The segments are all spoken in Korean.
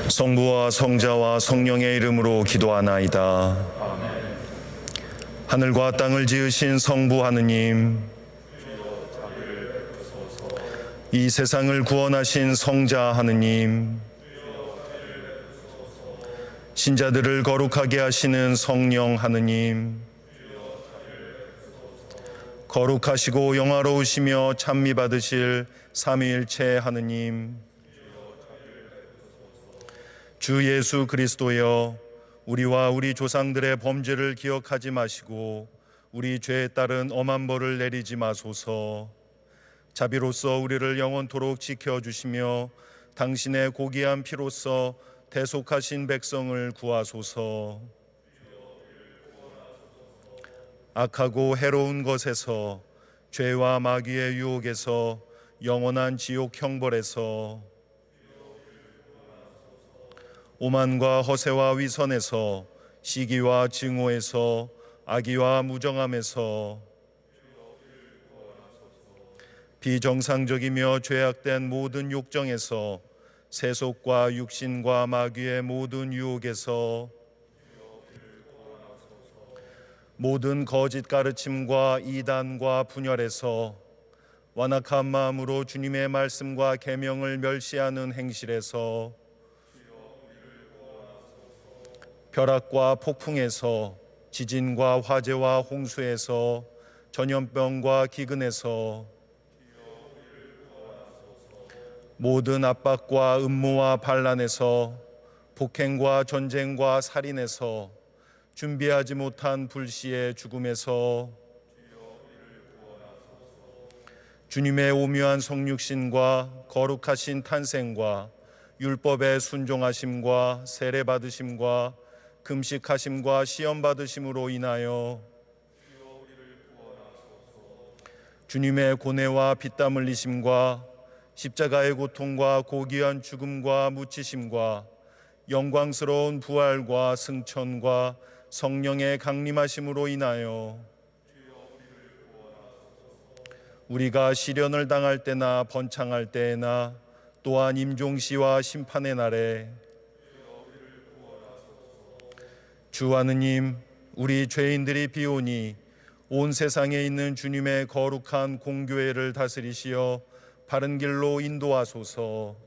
성부와 성자와 성령의 이름으로 기도하나이다. 하늘과 땅을 지으신 성부 하느님, 이 세상을 구원하신 성자 하느님, 신자들을 거룩하게 하시는 성령 하느님, 거룩하시고 영화로우시며 찬미 받으실 삼위일체 하느님, 주 예수 그리스도여, 우리와 우리 조상들의 범죄를 기억하지 마시고 우리 죄에 따른 엄한 벌을 내리지 마소서. 자비로써 우리를 영원토록 지켜주시며 당신의 고귀한 피로써 대속하신 백성을 구하소서. 악하고 해로운 것에서, 죄와 마귀의 유혹에서, 영원한 지옥 형벌에서, 오만과 허세와 위선에서, 시기와 증오에서, 악의와 무정함에서, 비정상적이며 죄악된 모든 욕정에서, 세속과 육신과 마귀의 모든 유혹에서, 모든 거짓 가르침과 이단과 분열에서, 완악한 마음으로 주님의 말씀과 계명을 멸시하는 행실에서, 벼락과 폭풍에서, 지진과 화재와 홍수에서, 전염병과 기근에서, 모든 압박과 음모와 반란에서, 폭행과 전쟁과 살인에서, 준비하지 못한 불시의 죽음에서, 주님의 오묘한 성육신과 거룩하신 탄생과 율법의 순종하심과 세례받으심과 금식하심과 시험받으심으로 인하여 주님의 고뇌와 피땀 흘리심과 십자가의 고통과 고귀한 죽음과 묻히심과 영광스러운 부활과 승천과 성령의 강림하심으로 인하여 우리가 시련을 당할 때나 번창할 때에나 또한 임종시와 심판의 날에 주 하느님, 우리 죄인들이 비오니 온 세상에 있는 주님의 거룩한 공교회를 다스리시어 바른 길로 인도하소서.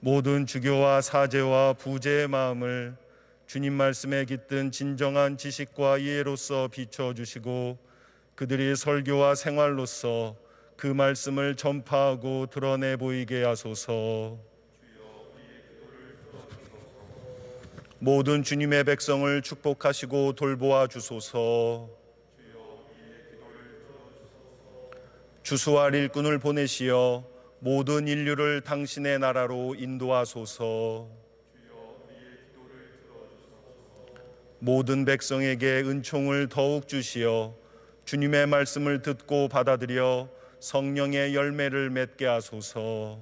모든 주교와 사제와 부제의 마음을 주님 말씀에 깃든 진정한 지식과 이해로서 비춰주시고 그들이 설교와 생활로서 그 말씀을 전파하고 드러내 보이게 하소서. 모든 주님의 백성을 축복하시고 돌보아 주소서. 주수와 일꾼을 보내시어 모든 인류를 당신의 나라로 인도하소서. 모든 백성에게 은총을 더욱 주시어 주님의 말씀을 듣고 받아들여 성령의 열매를 맺게 하소서.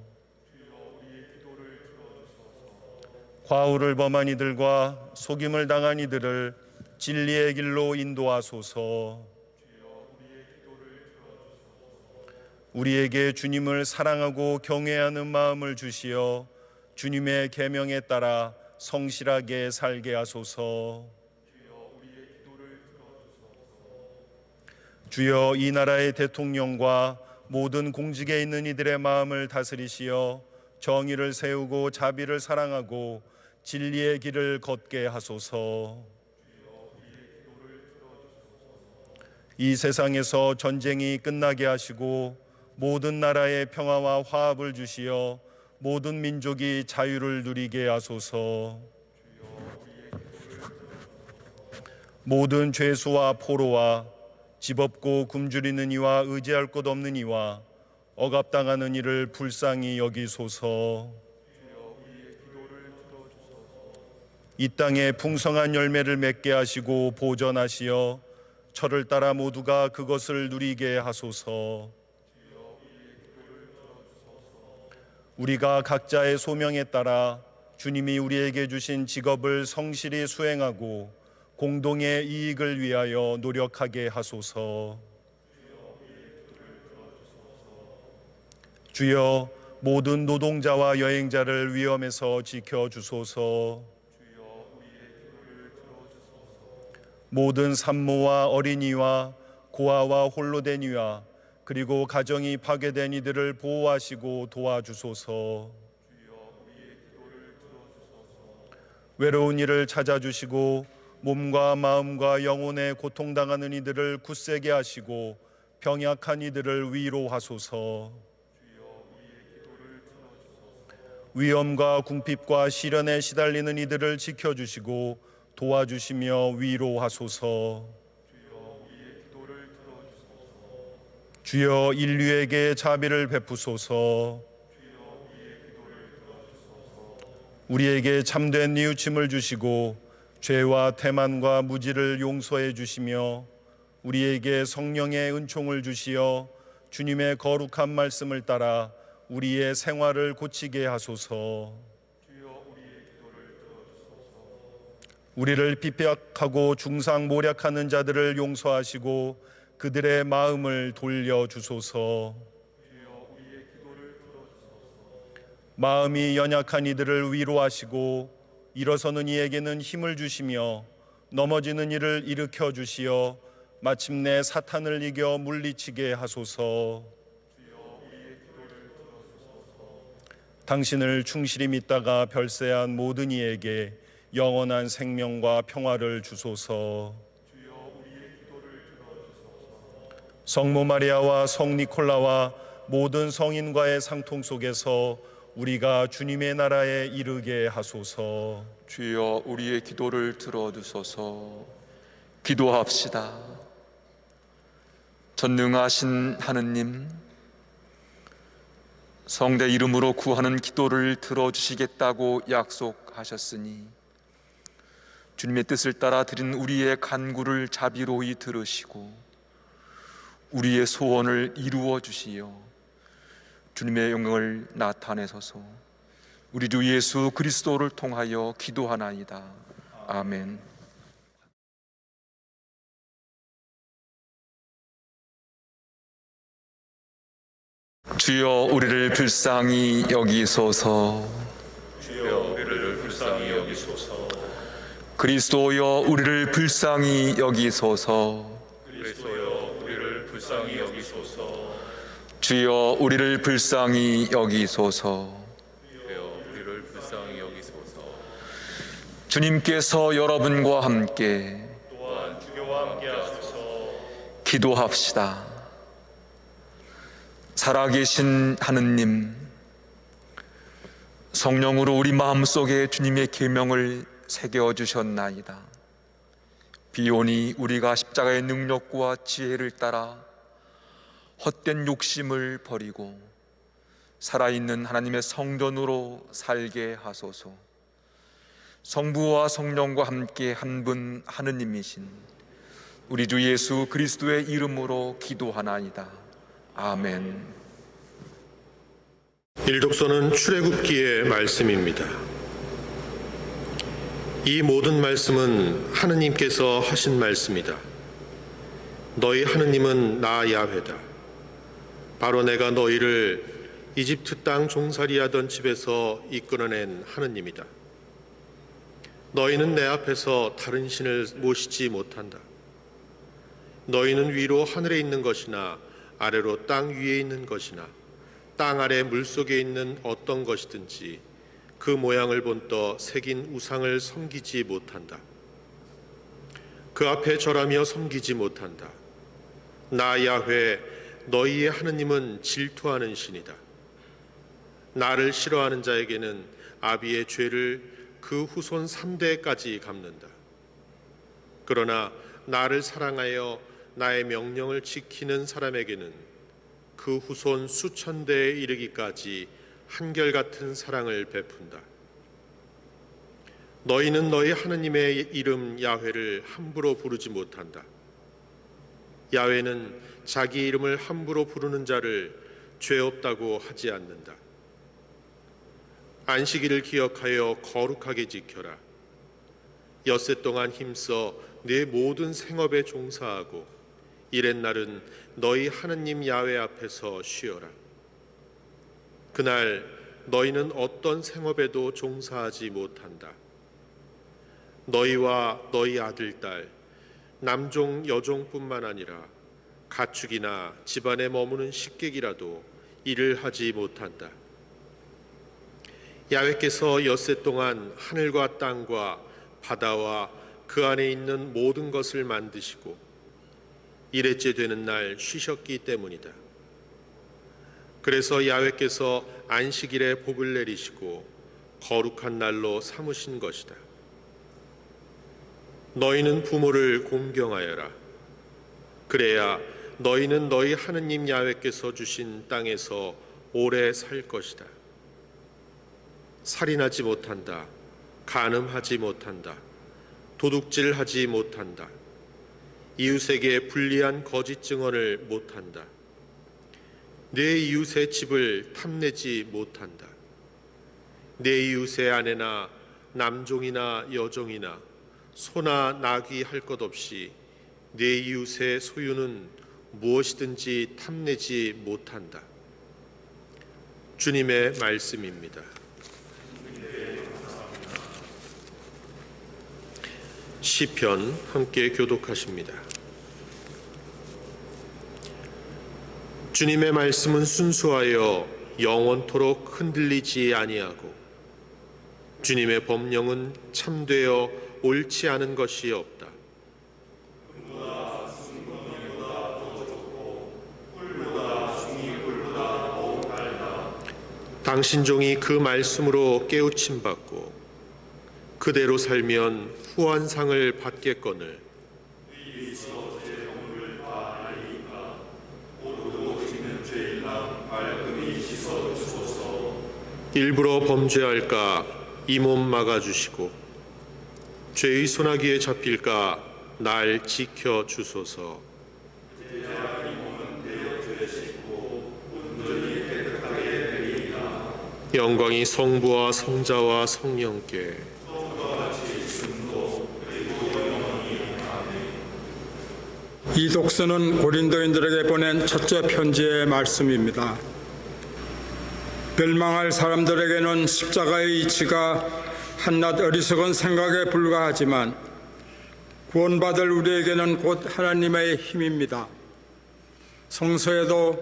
과오를 범한 이들과 속임을 당한 이들을 진리의 길로 인도하소서. 우리에게 주님을 사랑하고 경외하는 마음을 주시어 주님의 계명에 따라 성실하게 살게 하소서. 주여, 이 나라의 대통령과 모든 공직에 있는 이들의 마음을 다스리시어 정의를 세우고 자비를 사랑하고 진리의 길을 걷게 하소서. 이 세상에서 전쟁이 끝나게 하시고 모든 나라에 평화와 화합을 주시어 모든 민족이 자유를 누리게 하소서. 모든 죄수와 포로와 집 없고 굶주리는 이와 의지할 곳 없는 이와 억압당하는 이를 불쌍히 여기소서. 이 땅에 풍성한 열매를 맺게 하시고 보전하시어 철을 따라 모두가 그것을 누리게 하소서. 우리가 각자의 소명에 따라 주님이 우리에게 주신 직업을 성실히 수행하고 공동의 이익을 위하여 노력하게 하소서. 주여, 모든 노동자와 여행자를 위험에서 지켜주소서. 모든 산모와 어린이와 고아와 홀로 된 이와 그리고 가정이 파괴된 이들을 보호하시고 도와주소서. 외로운 이를 찾아주시고 몸과 마음과 영혼에 고통당하는 이들을 굳세게 하시고 병약한 이들을 위로하소서. 위험과 궁핍과 시련에 시달리는 이들을 지켜주시고 도와주시며 위로하소서. 주여 인류에게 자비를 베푸소서. 우리에게 참된 뉘우침을 주시고 죄와 태만과 무지를 용서해 주시며 우리에게 성령의 은총을 주시어 주님의 거룩한 말씀을 따라 우리의 생활을 고치게 하소서. 우리를 핍박하고 중상모략하는 자들을 용서하시고 그들의 마음을 돌려주소서. 마음이 연약한 이들을 위로하시고 일어서는 이에게는 힘을 주시며 넘어지는 이를 일으켜 주시어 마침내 사탄을 이겨 물리치게 하소서. 당신을 충실히 믿다가 별세한 모든 이에게 영원한 생명과 평화를 주소서. 성모 마리아와 성 니콜라와 모든 성인과의 상통 속에서 우리가 주님의 나라에 이르게 하소서. 주여 우리의 기도를 들어주소서. 기도합시다. 전능하신 하느님, 성대 이름으로 구하는 기도를 들어주시겠다고 약속하셨으니 주님의 뜻을 따라 드린 우리의 간구를 자비로이 들으시고 우리의 소원을 이루어 주시어 주님의 영광을 나타내소서. 우리 주 예수 그리스도를 통하여 기도하나이다. 아멘. 주여 우리를 불쌍히 여기소서. 주여 우리를 불쌍히 여기소서. 그리스도여 우리를 불쌍히 여기소서. 그리스도여 우리를 불쌍히 여기소서. 주여 우리를 불쌍히 여기소서. 주여 우리를 불쌍히 여기소서. 주님께서 여러분과 함께 또한 주교와 함께 하소서. 기도합시다. 살아계신 하느님, 성령으로 우리 마음속에 주님의 계명을 새겨주셨나이다. 비오니 우리가 십자가의 능력과 지혜를 따라 헛된 욕심을 버리고 살아있는 하나님의 성전으로 살게 하소서. 성부와 성령과 함께 한 분 하느님이신 우리 주 예수 그리스도의 이름으로 기도하나이다. 아멘. 일독서는 출애굽기의 말씀입니다. 이 모든 말씀은 하느님께서 하신 말씀이다. 너희 하느님은 나 야훼다. 바로 내가 너희를 이집트 땅 종살이하던 집에서 이끌어낸 하느님이다. 너희는 내 앞에서 다른 신을 모시지 못한다. 너희는 위로 하늘에 있는 것이나 아래로 땅 위에 있는 것이나 땅 아래 물속에 있는 어떤 것이든지 그 모양을 본떠 새긴 우상을 섬기지 못한다. 그 앞에 절하며 섬기지 못한다. 나 야훼 너희의 하느님은 질투하는 신이다. 나를 싫어하는 자에게는 아비의 죄를 그 후손 3대까지 갚는다. 그러나 나를 사랑하여 나의 명령을 지키는 사람에게는 그 후손 수천 대에 이르기까지 한결같은 사랑을 베푼다. 너희는 너희 하느님의 이름 야훼를 함부로 부르지 못한다. 야훼는 자기 이름을 함부로 부르는 자를 죄 없다고 하지 않는다. 안식일을 기억하여 거룩하게 지켜라. 엿새 동안 힘써 내 모든 생업에 종사하고 이렛날은 너희 하느님 야훼 앞에서 쉬어라. 그날 너희는 어떤 생업에도 종사하지 못한다. 너희와 너희 아들, 딸, 남종, 여종뿐만 아니라 가축이나 집안에 머무는 식객이라도 일을 하지 못한다. 야훼께서 엿새 동안 하늘과 땅과 바다와 그 안에 있는 모든 것을 만드시고 일회째 되는 날 쉬셨기 때문이다. 그래서 야훼께서 안식일에 복을 내리시고 거룩한 날로 삼으신 것이다. 너희는 부모를 공경하여라. 그래야 너희는 너희 하느님 야훼께서 주신 땅에서 오래 살 것이다. 살인하지 못한다. 간음하지 못한다. 도둑질하지 못한다. 이웃에게 불리한 거짓 증언을 못한다. 내 이웃의 집을 탐내지 못한다. 내 이웃의 아내나 남종이나 여종이나 소나 나귀 할 것 없이 내 이웃의 소유는 무엇이든지 탐내지 못한다. 주님의 말씀입니다. 시편 함께 교독하십니다. 주님의 말씀은 순수하여 영원토록 흔들리지 아니하고 주님의 법령은 참되어 옳지 않은 것이 없다. 당신 종이 그 말씀으로 깨우침 받고 그대로 살면 후한 상을 받겠거늘 일부러 범죄할까 이 몸 막아주시고 죄의 소나기에 잡힐까 날 지켜주소서. 영광이 성부와 성자와 성령께 이 독서는 고린도인들에게 보낸 첫째 편지의 말씀입니다. 멸망할 사람들에게는 십자가의 이치가 한낱 어리석은 생각에 불과하지만 구원받을 우리에게는 곧 하나님의 힘입니다. 성서에도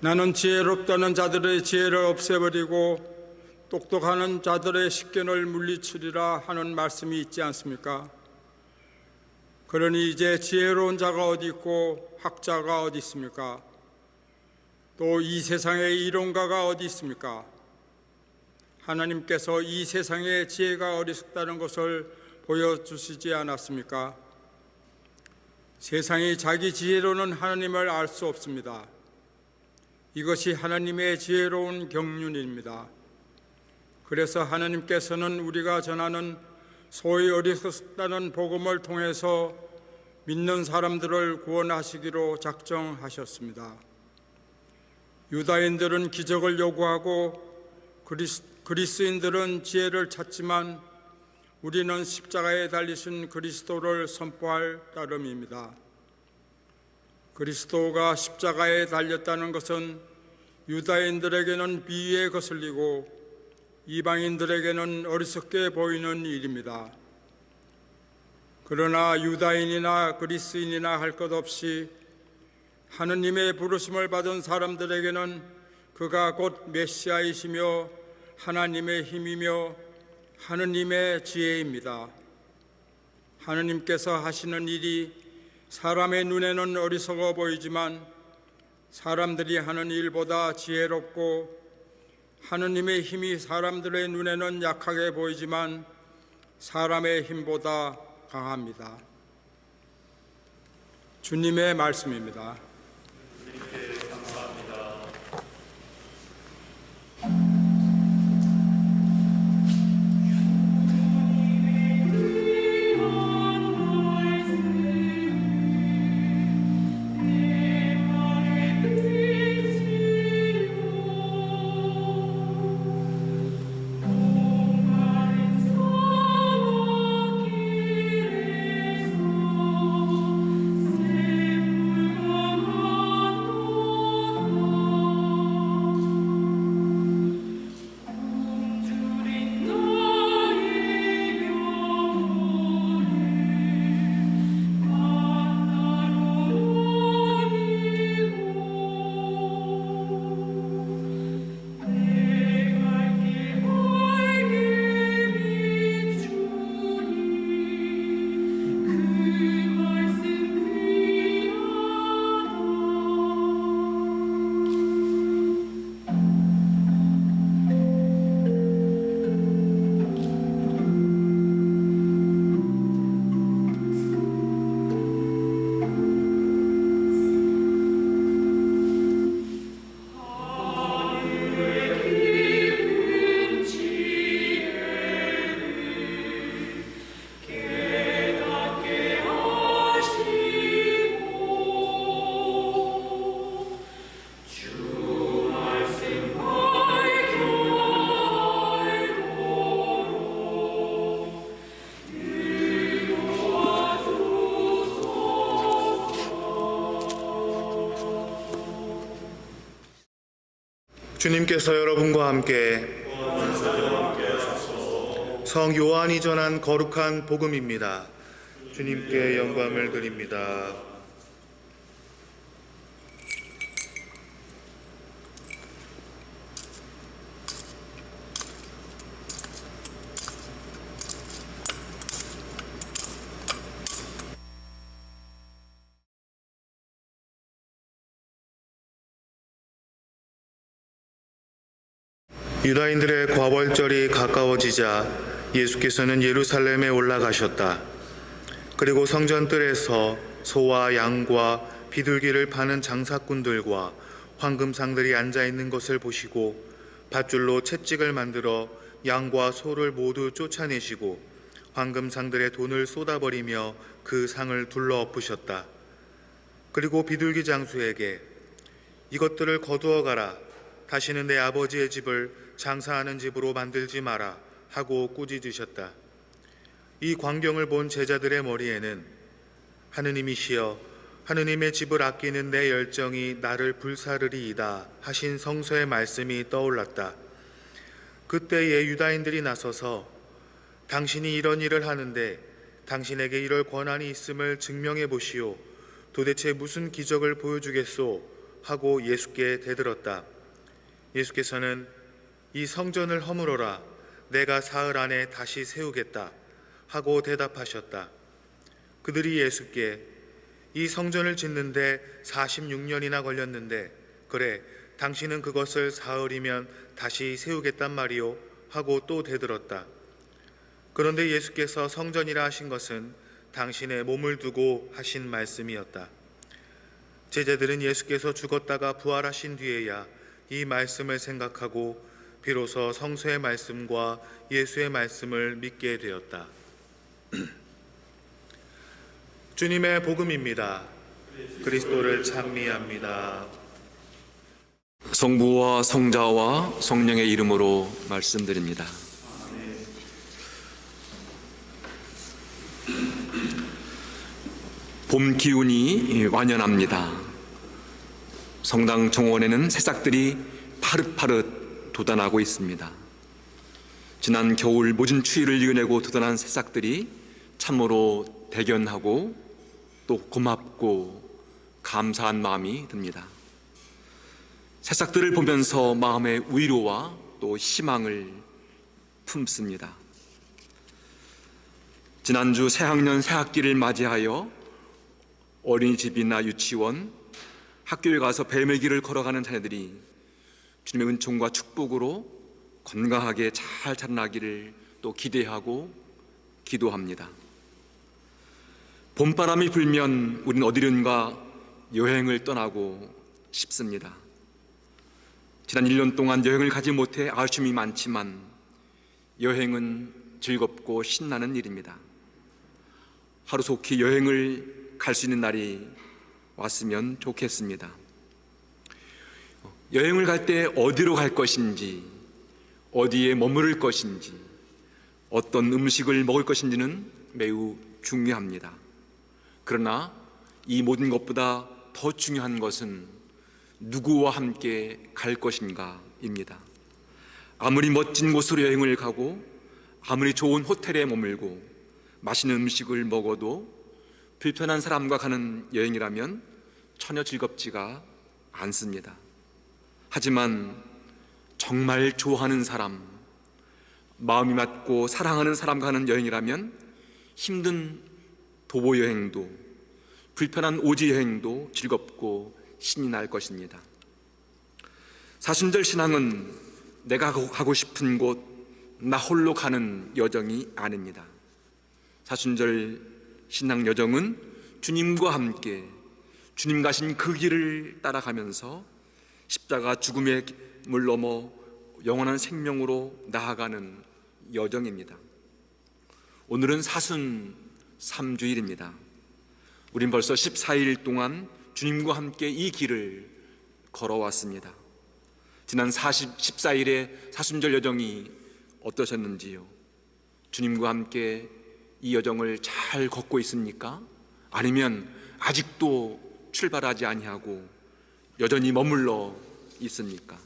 나는 지혜롭다는 자들의 지혜를 없애버리고 똑똑하는 자들의 식견을 물리치리라 하는 말씀이 있지 않습니까? 그러니 이제 지혜로운 자가 어디 있고 학자가 어디 있습니까? 또 이 세상의 이론가가 어디 있습니까? 하나님께서 이 세상의 지혜가 어리석다는 것을 보여주시지 않았습니까? 세상이 자기 지혜로는 하나님을 알 수 없습니다. 이것이 하나님의 지혜로운 경륜입니다. 그래서 하나님께서는 우리가 전하는 소위 어리석다는 복음을 통해서 믿는 사람들을 구원하시기로 작정하셨습니다. 유다인들은 기적을 요구하고 그리스인들은 지혜를 찾지만 우리는 십자가에 달리신 그리스도를 선포할 따름입니다. 그리스도가 십자가에 달렸다는 것은 유다인들에게는 비위에 거슬리고 이방인들에게는 어리석게 보이는 일입니다. 그러나 유다인이나 그리스인이나 할 것 없이 하느님의 부르심을 받은 사람들에게는 그가 곧 메시아이시며 하나님의 힘이며 하느님의 지혜입니다. 하느님께서 하시는 일이 사람의 눈에는 어리석어 보이지만 사람들이 하는 일보다 지혜롭고 하느님의 힘이 사람들의 눈에는 약하게 보이지만 사람의 힘보다 강합니다. 주님의 말씀입니다. 주님께서 여러분과 함께 성 요한이 전한 거룩한 복음입니다. 주님께 영광을 드립니다. 유다인들의 과벌절이 가까워지자 예수께서는 예루살렘에 올라가셨다. 그리고 성전뜰에서 소와 양과 비둘기를 파는 장사꾼들과 황금상들이 앉아 있는 것을 보시고 밧줄로 채찍을 만들어 양과 소를 모두 쫓아내시고 황금상들의 돈을 쏟아버리며 그 상을 둘러 엎으셨다. 그리고 비둘기 장수에게 이것들을 거두어 가라. 다시는 내 아버지의 집을 장사하는 집으로 만들지 마라 하고 꾸짖으셨다. 이 광경을 본 제자들의 머리에는 하느님이시여 하느님의 집을 아끼는 내 열정이 나를 불사르리이다 하신 성서의 말씀이 떠올랐다. 그때에 유다인들이 나서서 당신이 이런 일을 하는데 당신에게 이럴 권한이 있음을 증명해 보시오. 도대체 무슨 기적을 보여주겠소? 하고 예수께 대들었다. 예수께서는 이 성전을 허물어라. 내가 사흘 안에 다시 세우겠다 하고 대답하셨다. 그들이 예수께 이 성전을 짓는데 46년이나 걸렸는데 그래 당신은 그것을 사흘이면 다시 세우겠단 말이오 하고 또 대들었다. 그런데 예수께서 성전이라 하신 것은 당신의 몸을 두고 하신 말씀이었다. 제자들은 예수께서 죽었다가 부활하신 뒤에야 이 말씀을 생각하고 비로소 성서의 말씀과 예수의 말씀을 믿게 되었다. 주님의 복음입니다. 그리스도를 찬미합니다. 성부와 성자와 성령의 이름으로 말씀드립니다. 봄 기운이 완연합니다. 성당 정원에는 새싹들이 파릇파릇 돋아나고 있습니다. 지난 겨울 모진 추위를 이겨내고 돋아난 새싹들이 참으로 대견하고 또 고맙고 감사한 마음이 듭니다. 새싹들을 보면서 마음의 위로와 또 희망을 품습니다. 지난주 새학년 새학기를 맞이하여 어린이집이나 유치원, 학교에 가서 뱀의 길을 걸어가는 자녀들이 주님의 은총과 축복으로 건강하게 잘 자라나기를 또 기대하고 기도합니다. 봄바람이 불면 우린 어디론가 여행을 떠나고 싶습니다. 지난 1년 동안 여행을 가지 못해 아쉬움이 많지만 여행은 즐겁고 신나는 일입니다. 하루속히 여행을 갈 수 있는 날이 왔으면 좋겠습니다. 여행을 갈 때 어디로 갈 것인지, 어디에 머무를 것인지, 어떤 음식을 먹을 것인지는 매우 중요합니다. 그러나 이 모든 것보다 더 중요한 것은 누구와 함께 갈 것인가입니다. 아무리 멋진 곳으로 여행을 가고 아무리 좋은 호텔에 머물고 맛있는 음식을 먹어도 불편한 사람과 가는 여행이라면 전혀 즐겁지가 않습니다. 하지만 정말 좋아하는 사람, 마음이 맞고 사랑하는 사람과 가는 여행이라면 힘든 도보 여행도 불편한 오지 여행도 즐겁고 신이 날 것입니다. 사순절 신앙은 내가 가고 싶은 곳, 나 홀로 가는 여정이 아닙니다. 사순절 신앙 여정은 주님과 함께 주님 가신 그 길을 따라가면서 십자가 죽음의 물 넘어 영원한 생명으로 나아가는 여정입니다. 오늘은 사순 3주일입니다. 우린 벌써 14일 동안 주님과 함께 이 길을 걸어왔습니다. 지난 14일의 사순절 여정이 어떠셨는지요? 주님과 함께 이 여정을 잘 걷고 있습니까? 아니면 아직도 출발하지 아니하고 여전히 머물러 있습니까?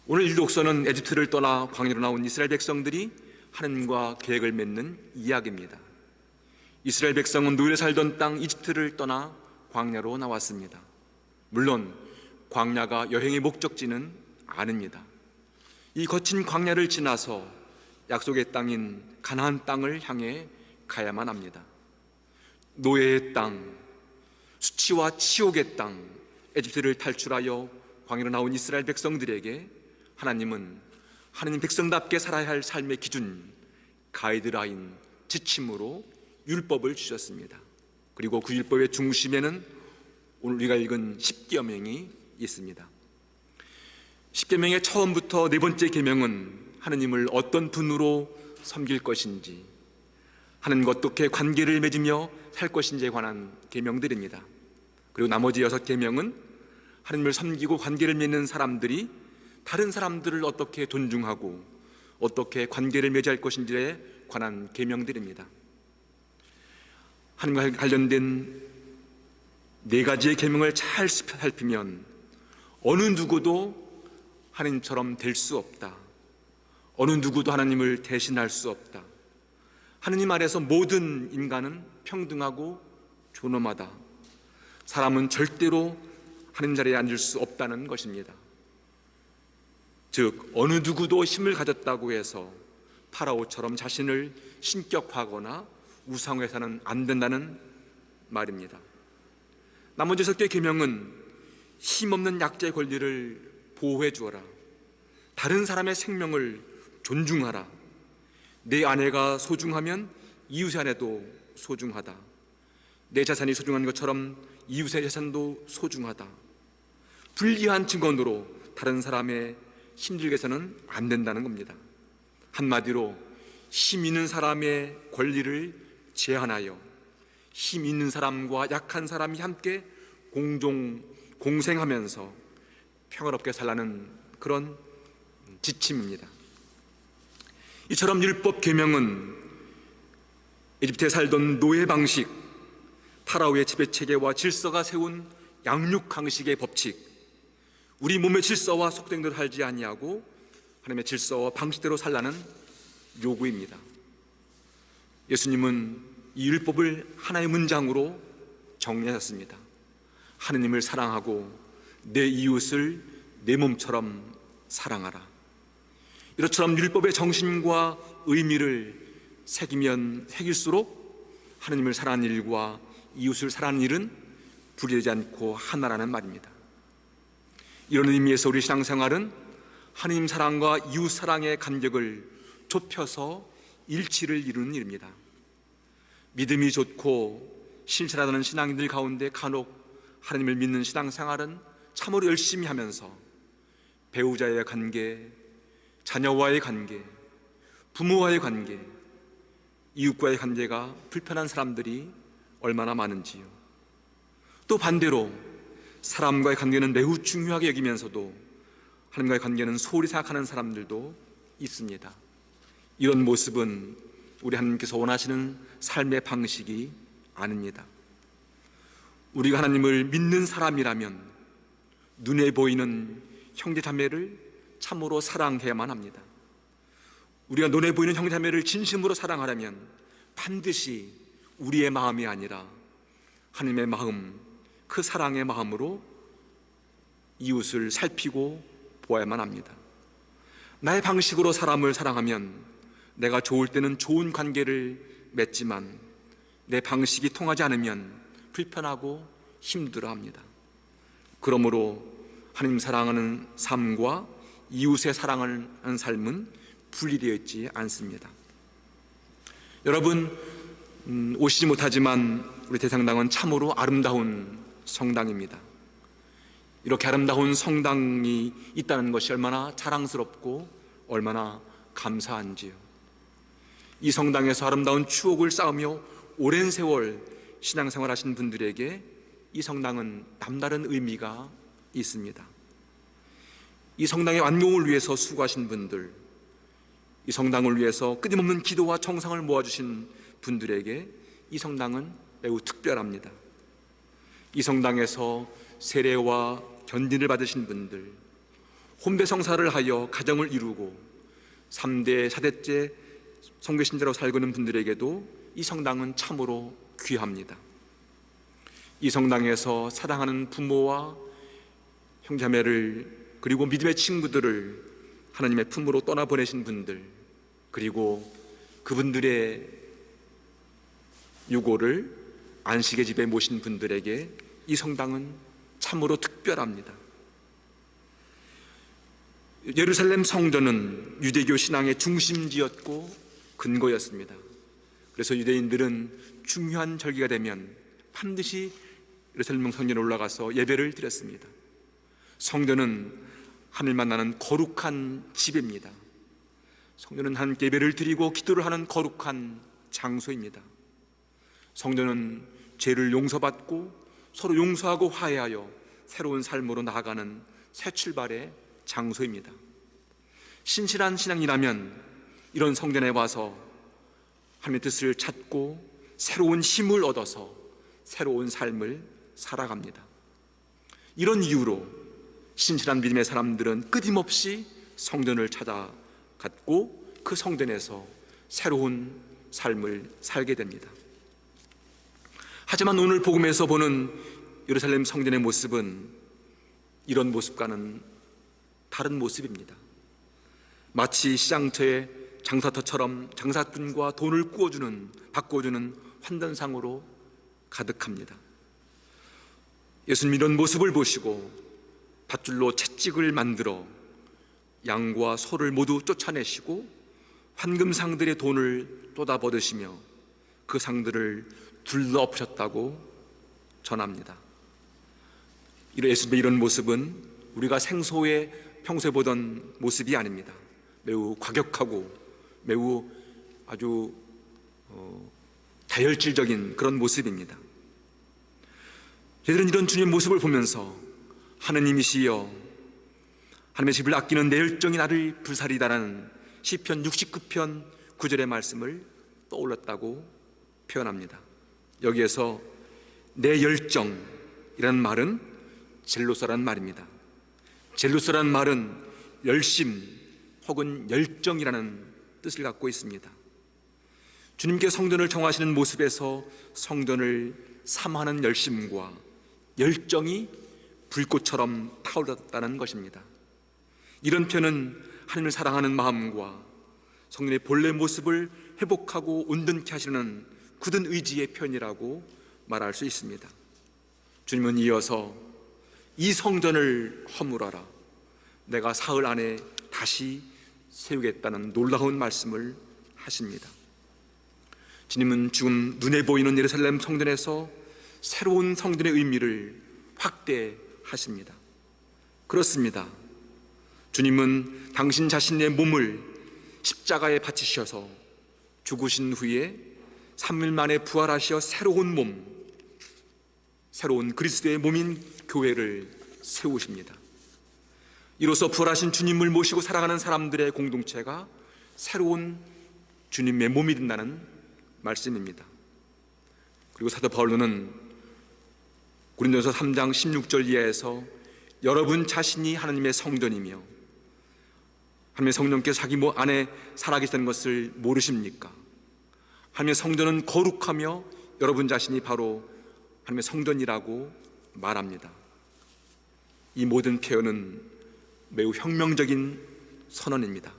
오늘 이 독서는 에집트를 떠나 광야로 나온 이스라엘 백성들이 하나님과 계획을 맺는 이야기입니다. 이스라엘 백성은 노예로 살던 땅 이집트를 떠나 광야로 나왔습니다. 물론 광야가 여행의 목적지는 아닙니다. 이 거친 광야를 지나서 약속의 땅인 가나안 땅을 향해 가야만 합니다. 노예의 땅, 수치와 치욕의 땅, 에집트를 탈출하여 광야로 나온 이스라엘 백성들에게 하나님은 하나님 백성답게 살아야 할 삶의 기준, 가이드라인, 지침으로 율법을 주셨습니다. 그리고 그 율법의 중심에는 오늘 우리가 읽은 10계명이 있습니다. 10계명의 처음부터 네 번째 계명은 하나님을 어떤 분으로 섬길 것인지, 하나님과 어떻게 관계를 맺으며 살 것인지에 관한 계명들입니다. 그리고 나머지 6계명은 하나님을 섬기고 관계를 맺는 사람들이 다른 사람들을 어떻게 존중하고 어떻게 관계를 맺어야 할 것인지에 관한 계명들입니다. 하나님과 관련된 4가지의 계명을 잘 살피면 어느 누구도 하나님처럼 될 수 없다, 어느 누구도 하나님을 대신할 수 없다, 하나님 아래서 모든 인간은 평등하고 존엄하다, 사람은 절대로 하나님 자리에 앉을 수 없다는 것입니다. 즉 어느 누구도 힘을 가졌다고 해서 파라오처럼 자신을 신격화하거나 우상화해서는 안 된다는 말입니다. 나머지 6개의 계명은 힘없는 약자의 권리를 보호해 주어라, 다른 사람의 생명을 존중하라, 내 아내가 소중하면 이웃의 아내도 소중하다, 내 자산이 소중한 것처럼 이웃의 자산도 소중하다, 불리한 증언으로 다른 사람의 힘들게 해서는 안 된다는 겁니다. 한마디로 힘 있는 사람의 권리를 제한하여 힘 있는 사람과 약한 사람이 함께 공생하면서 평화롭게 살라는 그런 지침입니다. 이처럼 율법 계명은 에집트에 살던 노예 방식, 파라오의 지배 체계와 질서가 세운 양육 강식의 법칙, 우리 몸의 질서와 속된 대로 살지 아니하고 하나님의 질서와 방식대로 살라는 요구입니다. 예수님은 이 율법을 하나의 문장으로 정리하셨습니다. 하느님을 사랑하고 내 이웃을 내 몸처럼 사랑하라. 이처럼 율법의 정신과 의미를 새기면 새길수록 하느님을 사랑하는 일과 이웃을 사랑하는 일은 분리되지 않고 하나라는 말입니다. 이런 의미에서 우리 신앙생활은 하느님 사랑과 이웃 사랑의 간격을 좁혀서 일치를 이루는 일입니다. 믿음이 좋고 신실하다는 신앙인들 가운데 간혹 하나님을 믿는 신앙생활은 참으로 열심히 하면서 배우자의 관계, 자녀와의 관계, 부모와의 관계, 이웃과의 관계가 불편한 사람들이 얼마나 많은지요. 또 반대로 사람과의 관계는 매우 중요하게 여기면서도 하나님과의 관계는 소홀히 생각하는 사람들도 있습니다. 이런 모습은 우리 하나님께서 원하시는 삶의 방식이 아닙니다. 우리가 하나님을 믿는 사람이라면 눈에 보이는 형제자매를 참으로 사랑해야만 합니다. 우리가 눈에 보이는 형제자매를 진심으로 사랑하려면 반드시 우리의 마음이 아니라 하나님의 마음, 그 사랑의 마음으로 이웃을 살피고 보아야만 합니다. 나의 방식으로 사람을 사랑하면 내가 좋을 때는 좋은 관계를 맺지만 내 방식이 통하지 않으면 불편하고 힘들어합니다. 그러므로 하나님 사랑하는 삶과 이웃의 사랑하는 삶은 분리되어 있지 않습니다. 여러분, 오시지 못하지만 우리 대상당은 참으로 아름다운 성당입니다. 이렇게 아름다운 성당이 있다는 것이 얼마나 자랑스럽고 얼마나 감사한지요. 이 성당에서 아름다운 추억을 쌓으며 오랜 세월 신앙생활 하신 분들에게 이 성당은 남다른 의미가 있습니다. 이 성당의 완공을 위해서 수고하신 분들, 이 성당을 위해서 끊임없는 기도와 정성을 모아주신 분들에게 이 성당은 매우 특별합니다. 이 성당에서 세례와 견진을 받으신 분들, 혼배 성사를 하여 가정을 이루고 3대, 4대째 성교신자로 살고 있는 분들에게도 이 성당은 참으로 귀합니다. 이 성당에서 사랑하는 부모와 형제자매를 그리고 믿음의 친구들을 하나님의 품으로 떠나보내신 분들, 그리고 그분들의 유고를 안식의 집에 모신 분들에게 이 성당은 참으로 특별합니다. 예루살렘 성전은 유대교 신앙의 중심지였고 근거였습니다. 그래서 유대인들은 중요한 절기가 되면 반드시 예루살렘 성전에 올라가서 예배를 드렸습니다. 성전은 하늘 만나는 거룩한 집입니다. 성전은 하나님께 예배를 드리고 기도를 하는 거룩한 장소입니다. 성전은 죄를 용서받고 서로 용서하고 화해하여 새로운 삶으로 나아가는 새 출발의 장소입니다. 신실한 신앙이라면 이런 성전에 와서 하나님의 뜻을 찾고 새로운 힘을 얻어서 새로운 삶을 살아갑니다. 이런 이유로 신실한 믿음의 사람들은 끊임없이 성전을 찾아갔고 그 성전에서 새로운 삶을 살게 됩니다. 하지만 오늘 복음에서 보는 예루살렘 성전의 모습은 이런 모습과는 다른 모습입니다. 마치 시장터의 장사터처럼 장사꾼과 돈을 바꿔주는 환전상으로 가득합니다. 예수님 이런 모습을 보시고 밧줄로 채찍을 만들어 양과 소를 모두 쫓아내시고 황금상들의 돈을 쏟아버리시며 그 상들을 둘러엎으셨다고 전합니다. 예수님의 이런 모습은 우리가 생소에 평소에 보던 모습이 아닙니다. 매우 과격하고 매우 아주 다혈질적인 그런 모습입니다. 저희들은 이런 주님의 모습을 보면서 하느님이시여 하나님의 집을 아끼는 내 열정이 나를 불살이다라는 시편 69편 9절의 말씀을 떠올렸다고 표현합니다. 여기에서 내 열정이라는 말은 젤로서라는 말입니다. 젤로서라는 말은 열심 혹은 열정이라는 뜻을 갖고 있습니다. 주님께 성전을 정하시는 모습에서 성전을 사모하는 열심과 열정이 불꽃처럼 타오르었다는 것입니다. 이런 표현은 하나님을 사랑하는 마음과 성전의 본래 모습을 회복하고 온전케 하시는 굳은 의지의 표현이라고 말할 수 있습니다. 주님은 이어서 이 성전을 허물어라, 내가 사흘 안에 다시 세우겠다는 놀라운 말씀을 하십니다. 주님은 지금 눈에 보이는 예루살렘 성전에서 새로운 성전의 의미를 확대하십니다. 그렇습니다. 주님은 당신 자신의 몸을 십자가에 바치셔서 죽으신 후에 3일 만에 부활하시어 새로운 몸, 새로운 그리스도의 몸인 교회를 세우십니다. 이로써 부활하신 주님을 모시고 살아가는 사람들의 공동체가 새로운 주님의 몸이 된다는 말씀입니다. 그리고 사도 바울은 고린도서 3장 16절 이하에서 여러분 자신이 하나님의 성전이며 하나님의 성령께서 자기 안에 살아계시다는 것을 모르십니까? 하나님의 성전은 거룩하며 여러분 자신이 바로 하나님의 성전이라고 말합니다. 이 모든 표현은 매우 혁명적인 선언입니다.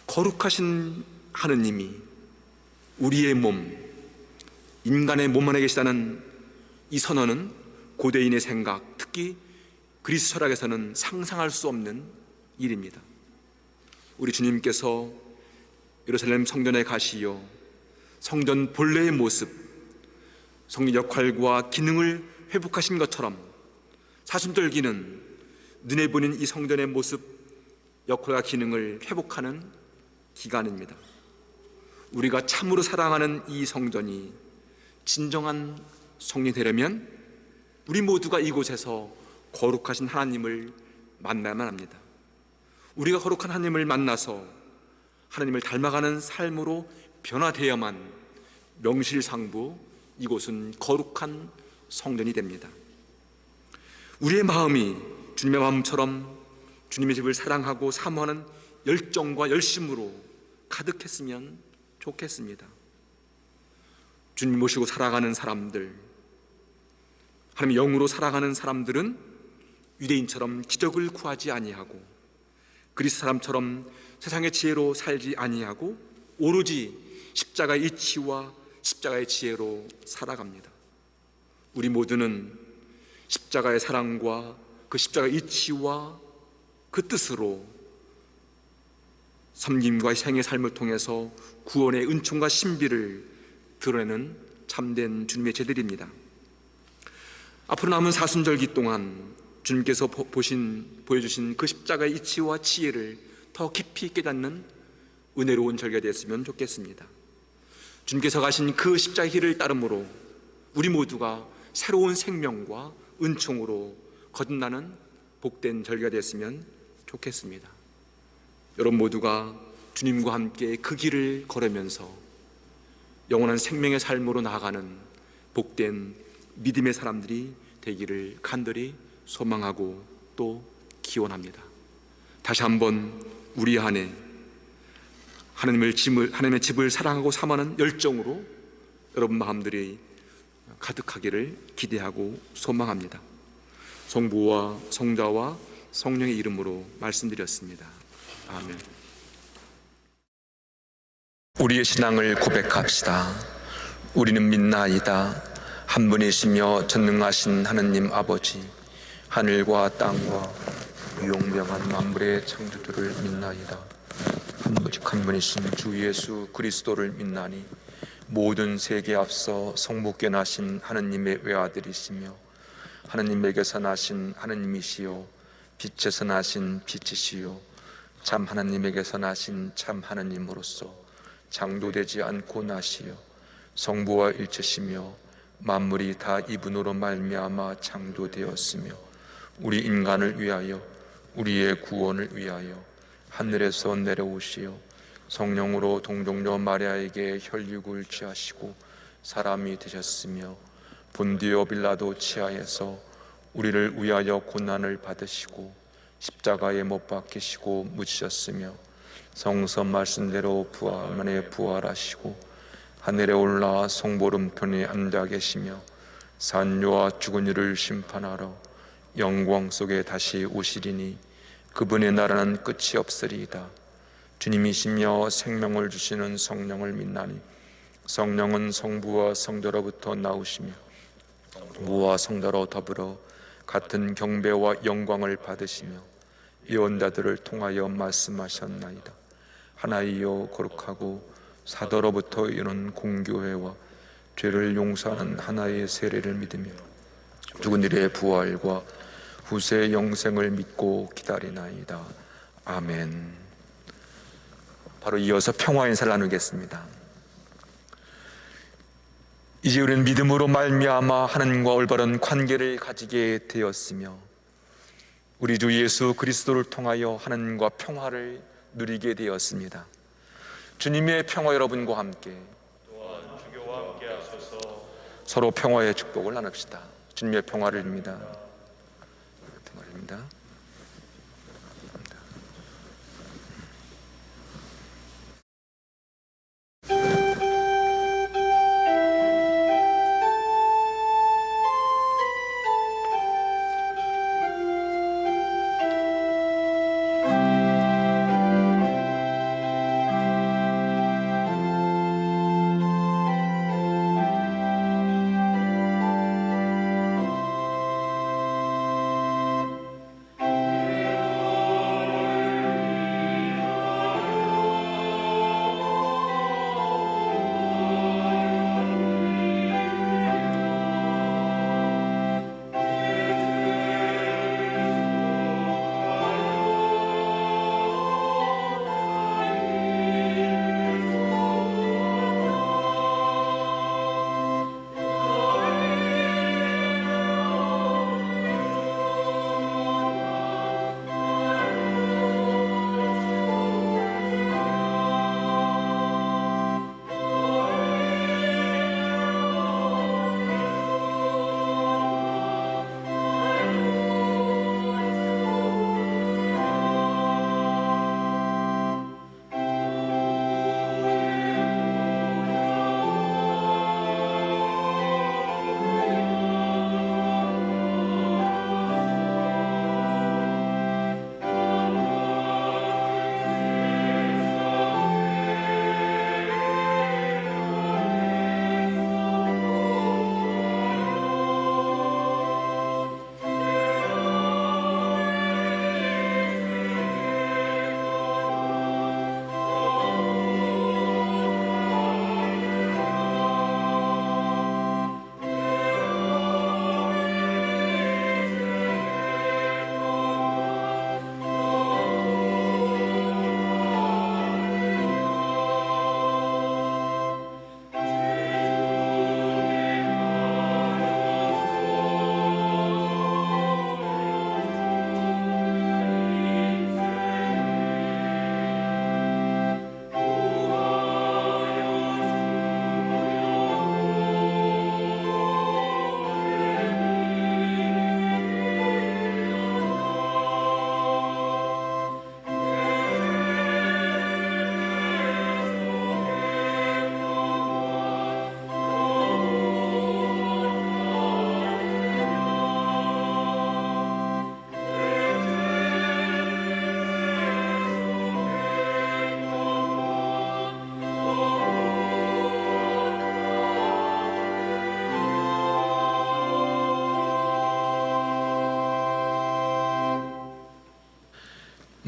거룩하신 하느님이 우리의 몸, 인간의 몸 안에 계시다는 이 선언은 고대인의 생각, 특히 그리스 철학에서는 상상할 수 없는 일입니다. 우리 주님께서 예루살렘 성전에 가시어 성전 본래의 모습, 성전 역할과 기능을 회복하신 것처럼 사순절기는 눈에 보이는 이 성전의 모습, 역할과 기능을 회복하는 기간입니다. 우리가 참으로 사랑하는 이 성전이 진정한 성이 되려면 우리 모두가 이곳에서 거룩하신 하나님을 만나야만 합니다. 우리가 거룩한 하나님을 만나서 하나님을 닮아가는 삶으로 변화되어야만 명실상부 이곳은 거룩한 성전이 됩니다. 우리의 마음이 주님의 마음처럼 주님의 집을 사랑하고 사모하는 열정과 열심으로 가득했으면 좋겠습니다. 주님 모시고 살아가는 사람들, 하나님의 영으로 살아가는 사람들은 유대인처럼 기적을 구하지 아니하고 그리스 사람처럼 세상의 지혜로 살지 아니하고 오로지 십자가의 이치와 십자가의 지혜로 살아갑니다. 우리 모두는 십자가의 사랑과 그 십자가의 이치와 그 뜻으로 섬김과 생의 삶을 통해서 구원의 은총과 신비를 드러내는 참된 주님의 제들입니다. 앞으로 남은 사순절기 동안 주님께서 보여주신 그 십자가의 이치와 지혜를 더 깊이 깨닫는 은혜로운 절기가 되었으면 좋겠습니다. 주님께서 가신 그 십자가의 길을 따름으로 우리 모두가 새로운 생명과 은총으로 거듭나는 복된 절기가 되었으면 좋겠습니다. 여러분 모두가 주님과 함께 그 길을 걸으면서 영원한 생명의 삶으로 나아가는 복된 믿음의 사람들이 되기를 간절히 소망하고 또 기원합니다. 다시 한번 우리 안에 하나님의 집을 사랑하고 사모하는 열정으로 여러분 마음들이 가득하기를 기대하고 소망합니다. 성부와 성자와 성령의 이름으로 말씀드렸습니다. 아멘. 우리의 신앙을 고백합시다. 우리는 믿나이다. 한 분이시며 전능하신 하느님 아버지, 하늘과 땅과 유용명한 만물의 창조주를 믿나이다. 오직 한 분이신 주 예수 그리스도를 믿나니 모든 세계에 앞서 성부께 나신 하느님의 외아들이시며 하느님에게서 나신 하느님이시요 빛에서 나신 빛이시요 참 하나님에게서 나신 참 하나님으로서 장도되지 않고 나시어 성부와 일체시며 만물이 다 이분으로 말미암아 창조되었으며 우리 인간을 위하여 우리의 구원을 위하여 하늘에서 내려오시어 성령으로 동정녀 마리아에게 혈육을 취하시고 사람이 되셨으며 본디오 빌라도 치하에서 우리를 위하여 고난을 받으시고 십자가에 못 박히시고 묻히셨으며 성서 말씀대로 부활 만에 부활하시고 하늘에 올라 성보름편에 앉아 계시며 산녀와 죽은 이를 심판하러 영광 속에 다시 오시리니 그분의 나라는 끝이 없으리이다. 주님이시며 생명을 주시는 성령을 믿나니 성령은 성부와 성자로부터 나오시며 부와 성자로 더불어 같은 경배와 영광을 받으시며 예언자들을 통하여 말씀하셨나이다. 하나이요 거룩하고 사도로부터 이르는 공교회와 죄를 용서하는 하나의 세례를 믿으며 죽은 이의 부활과 후세 영생을 믿고 기다리나이다. 아멘. 바로 이어서 평화 인사를 나누겠습니다. 이제 우리는 믿음으로 말미암아 하나님과 올바른 관계를 가지게 되었으며 우리 주 예수 그리스도를 통하여 하나님과 평화를 누리게 되었습니다. 주님의 평화 여러분과 함께 또한 주교와 함께 하소서. 서로 평화의 축복을 나눕시다. 주님의 평화를입니다. 평화입니다.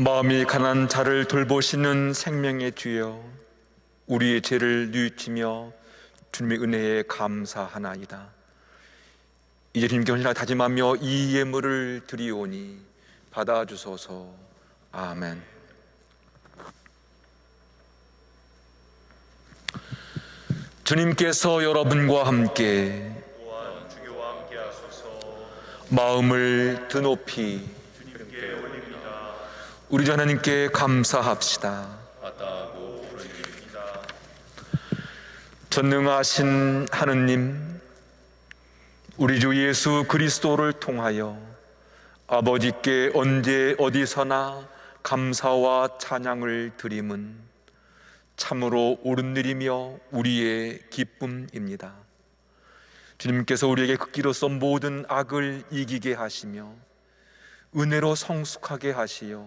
마음이 가난한 자를 돌보시는 생명의 주여, 우리의 죄를 뉘우치며 주님의 은혜에 감사하나이다. 이제 주님께 헌신하여 다짐하며 이 예물을 드리오니 받아주소서. 아멘. 주님께서 여러분과 함께 또한 주교와 함께 하소서. 마음을 드높이 주님께 올립니다. 우리 주 하나님께 감사합시다. 마땅하고 그러니입니다. 전능하신 하느님, 우리 주 예수 그리스도를 통하여 아버지께 언제 어디서나 감사와 찬양을 드림은 참으로 옳은 일이며 우리의 기쁨입니다. 주님께서 우리에게 극기로서 모든 악을 이기게 하시며 은혜로 성숙하게 하시어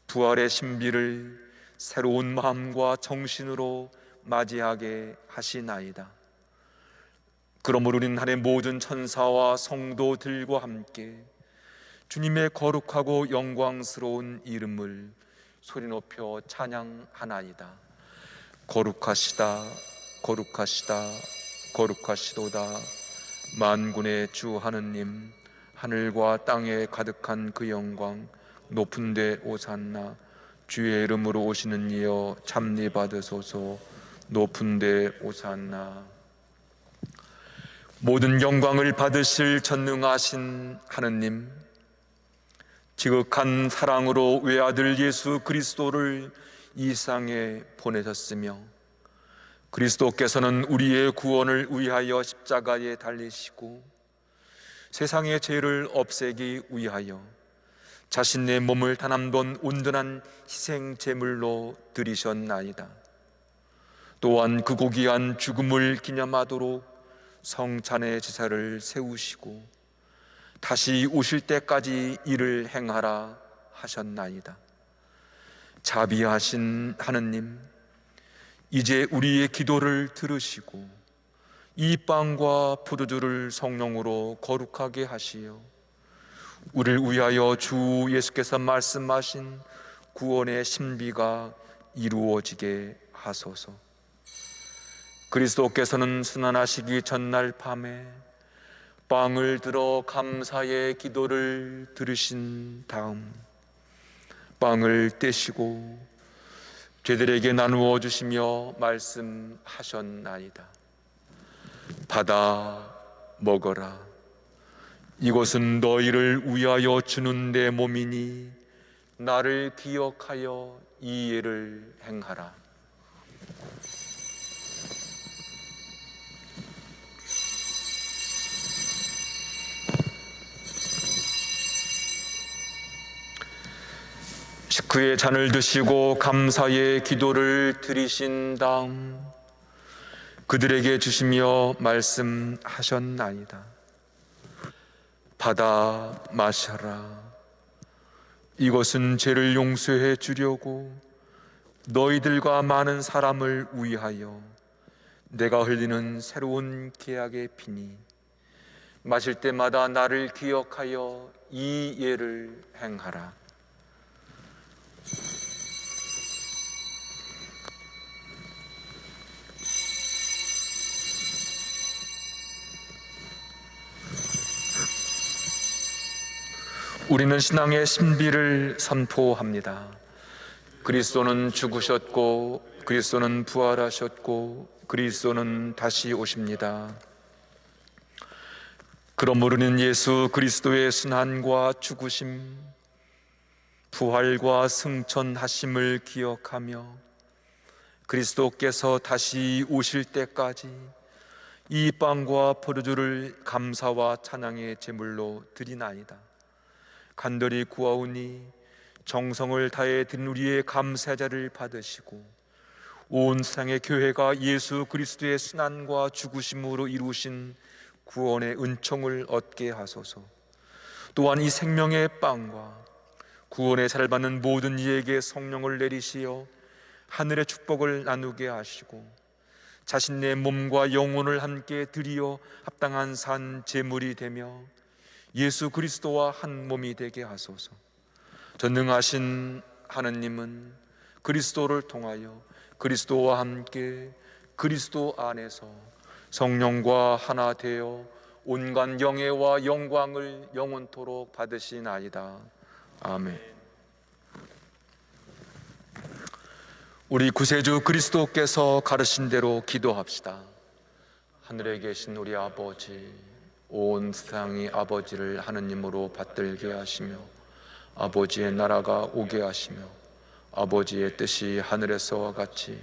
부활의 신비를 새로운 마음과 정신으로 맞이하게 하시나이다. 그러므로 우리는 하늘의 모든 천사와 성도들과 함께 주님의 거룩하고 영광스러운 이름을 소리 높여 찬양하나이다. 거룩하시다, 거룩하시다, 거룩하시도다. 만군의 주 하느님, 하늘과 땅에 가득한 그 영광, 높은 데 오산나. 주의 이름으로 오시는 이여 참리 받으소서. 높은 데 오산나. 모든 영광을 받으실 전능하신 하느님, 지극한 사랑으로 외아들 예수 그리스도를 이 세상에 보내셨으며 그리스도께서는 우리의 구원을 위하여 십자가에 달리시고 세상의 죄를 없애기 위하여 자신의 몸을 단 한 번 온전한 희생 제물로 드리셨나이다. 또한 그 고귀한 죽음을 기념하도록 성찬의 제사를 세우시고 다시 오실 때까지 이를 행하라 하셨나이다. 자비하신 하느님, 이제 우리의 기도를 들으시고 이 빵과 포도주를 성령으로 거룩하게 하시어 우리를 위하여 주 예수께서 말씀하신 구원의 신비가 이루어지게 하소서. 그리스도께서는 순환하시기 전날 밤에 빵을 들어 감사의 기도를 들으신 다음 빵을 떼시고 죄들에게 나누어 주시며 말씀하셨나이다. 받아 먹어라. 이것은 너희를 위하여 주는 내 몸이니 나를 기억하여 이 예를 행하라. 식후에 잔을 드시고 감사의 기도를 드리신 다음 그들에게 주시며 말씀하셨나이다. 받아 마셔라. 이것은 죄를 용서해 주려고 너희들과 많은 사람을 위하여 내가 흘리는 새로운 계약의 피니 마실 때마다 나를 기억하여 이 예를 행하라. 우리는 신앙의 신비를 선포합니다. 그리스도는 죽으셨고 그리스도는 부활하셨고 그리스도는 다시 오십니다. 그러므로 우리는 예수 그리스도의 순환과 죽으심, 부활과 승천하심을 기억하며 그리스도께서 다시 오실 때까지 이 빵과 포도주를 감사와 찬양의 제물로 드리나이다. 간절히 구하오니 정성을 다해 드린 우리의 감사자를 받으시고 온 세상의 교회가 예수 그리스도의 순환과 죽으심으로 이루신 구원의 은총을 얻게 하소서. 또한 이 생명의 빵과 구원의 살 받는 모든 이에게 성령을 내리시어 하늘의 축복을 나누게 하시고 자신의 몸과 영혼을 함께 드리어 합당한 산 제물이 되며 예수 그리스도와 한 몸이 되게 하소서. 전능하신 하느님은 그리스도를 통하여 그리스도와 함께 그리스도 안에서 성령과 하나 되어 온갖 영예와 영광을 영원토록 받으시나이다. 아멘. 우리 구세주 그리스도께서 가르신 대로 기도합시다. 하늘에 계신 우리 아버지, 온 세상이 아버지를 하느님으로 받들게 하시며 아버지의 나라가 오게 하시며 아버지의 뜻이 하늘에서와 같이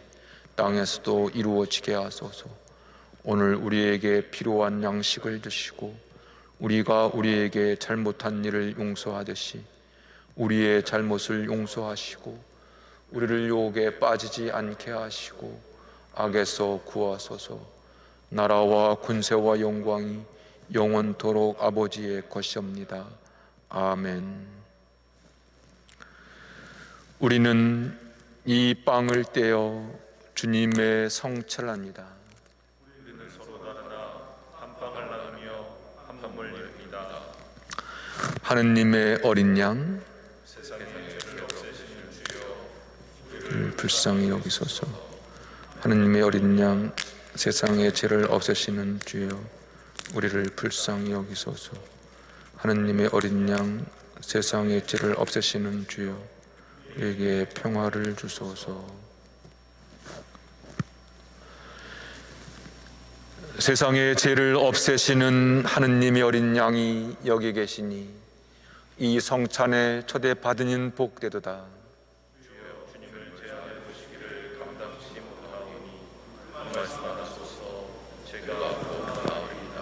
땅에서도 이루어지게 하소서. 오늘 우리에게 필요한 양식을 주시고 우리가 우리에게 잘못한 일을 용서하듯이 우리의 잘못을 용서하시고 우리를 유혹에 빠지지 않게 하시고 악에서 구하소서. 나라와 군세와 영광이 영원토록 아버지의 것이옵니다. 아멘. 우리는 이 빵을 떼어 주님의 성체랍니다. 우리는 서로 다르나 한 빵을 나누며 한 몸을 이룹니다. 하느님의 어린 양, 세상의 죄를 없애시는 주여, 우리를 불쌍히 여기소서. 하느님의 어린 양, 세상의 죄를 없애시는 주여, 우리를 불쌍히 여기소서. 하느님의 어린 양, 세상의 죄를 없애시는 주여, 우리에게 평화를 주소서. 세상의 죄를 없애시는 하느님의 어린 양이 여기 계시니 이 성찬에 초대받으니 복되도다. 주님을 제하여 보시기를 감당치 못하오니 말씀하소서. 제가 나오리이다.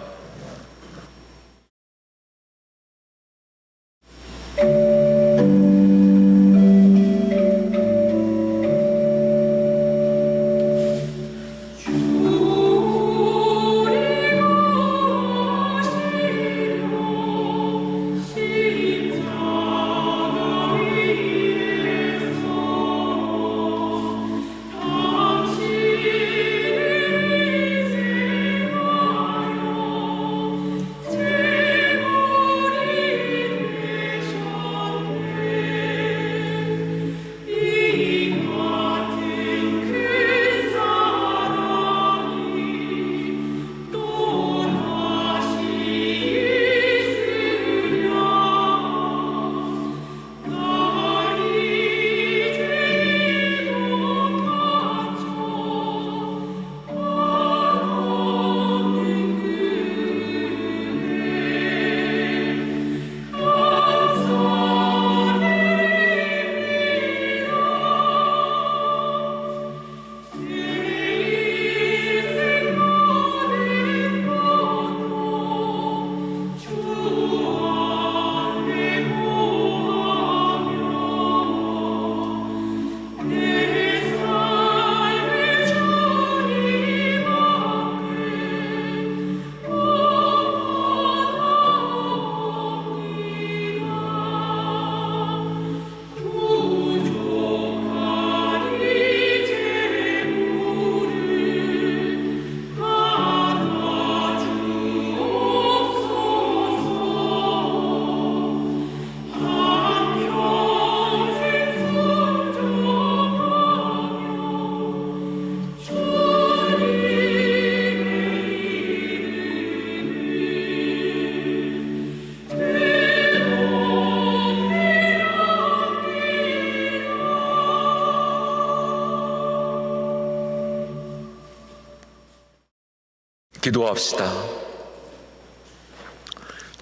기도합시다.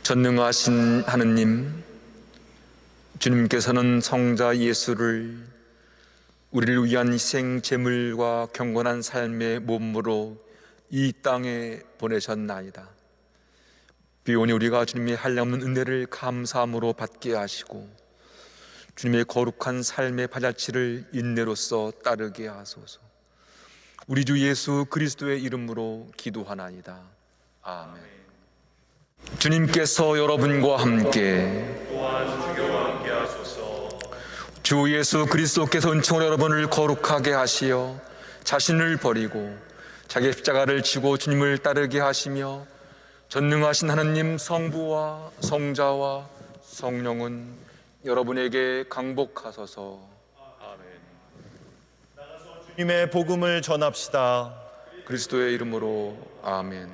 전능하신 하느님, 주님께서는 성자 예수를 우리를 위한 희생 제물과 경건한 삶의 몸으로 이 땅에 보내셨나이다. 비오니 우리가 주님의 한량없는 은혜를 감사함으로 받게 하시고 주님의 거룩한 삶의 발자취를 인내로써 따르게 하소서. 우리 주 예수 그리스도의 이름으로 기도하나이다. 아멘. 주님께서 여러분과 함께 또한 주교와 함께 하소서. 주 예수 그리스도께서 은총으로 여러분을 거룩하게 하시어 자신을 버리고 자기 십자가를 지고 주님을 따르게 하시며 전능하신 하느님 성부와 성자와 성령은 여러분에게 강복하소서. 주님의 복음을 전합시다. 그리스도의 이름으로 아멘.